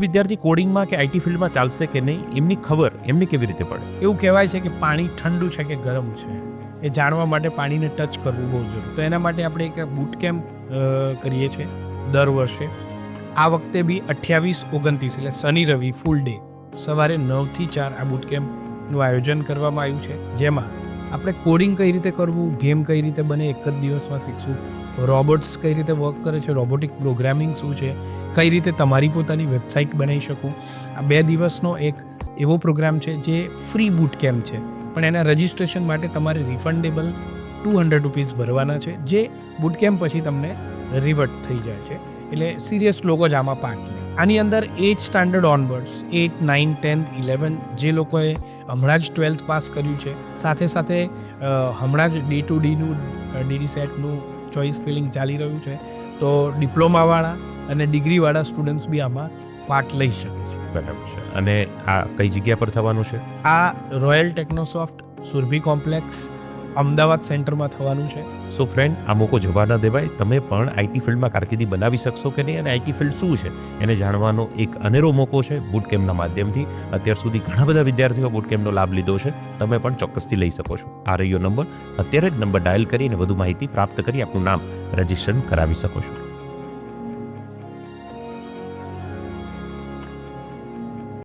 વિદ્યાર્થી કોડિંગમાં કે આઈટી ફિલ્ડમાં ચાલશે કે નહીં એમની ખબર એમને કેવી રીતે પડે? એવું કહેવાય છે કે પાણી ઠંડુ છે કે ગરમ છે એ જાણવા માટે પાણીને ટચ કરવું બહુ જરૂરી. તો એના માટે આપણે એક બૂટ કેમ્પ કરીએ છીએ દર વર્ષે. આ વખતે બી 28-29 એટલે શનિ રવિ ફૂલ ડે સવારે 9 થી 4 આ બૂટ કેમ્પનું આયોજન કરવામાં આવ્યું છે, જેમાં આપણે કોડિંગ કઈ રીતે કરવું, ગેમ કઈ રીતે બને એક જ દિવસમાં શીખશું, રોબોટ્સ કઈ રીતે વર્ક કરે છે, રોબોટિક પ્રોગ્રામિંગ શું છે, કઈ રીતે તમારી પોતાની વેબસાઇટ બનાવી શકું. આ 2 દિવસનો એક એવો પ્રોગ્રામ છે જે ફ્રી બૂટ કેમ્પ છે, પણ એના રજિસ્ટ્રેશન માટે તમારે રિફંડેબલ ₹200 ભરવાના છે, જે બૂટ કેમ્પ પછી તમને રિવર્ટ થઈ જાય છે. એટલે સિરિયસ લોકો જ આમાં પાર્ટ લે. આની અંદર 8 સ્ટાન્ડર્ડ ઓનવર્ડ્સ 8, 9, 10, 11 જે લોકોએ હમણાં જ 12th પાસ કર્યું છે, સાથે સાથે હમણાં જ D2Dનું DD સેટનું ચોઇસ ફિલિંગ ચાલી રહ્યું છે, તો ડિપ્લોમાવાળા અને ડિગ્રીવાળા સ્ટુડન્ટ્સ બી આમાં પાર્ટ લઈ શકે છે. બરાબર છે. અને આ કઈ જગ્યા પર થવાનું છે? આ રોયલ ટેકનોસોફ્ટ સુરભી કોમ્પ્લેક્સ અમદાવાદ સેન્ટરમાં થવાનું છે. સો ફ્રેન્ડ, આ મોકો જવા ન દેવાય. તમે પણ આઈટી ફિલ્ડમાં કારકિર્દી બનાવી શકશો કે નહીં અને આઈટી ફિલ્ડ શું છે એને જાણવાનો એક અનેરો મોકો છે બૂટ કેમ્પના માધ્યમથી. અત્યાર સુધી ઘણા બધા વિદ્યાર્થીઓ બૂટ કેમ્પનો લાભ લીધો છે. તમે પણ ચોક્કસથી લઈ શકો છો. આ રહ્યો નંબર. અત્યારે જ નંબર ડાયલ કરીને વધુ માહિતી પ્રાપ્ત કરી આપનું નામ રજિસ્ટ્રેશન કરાવી શકો છો.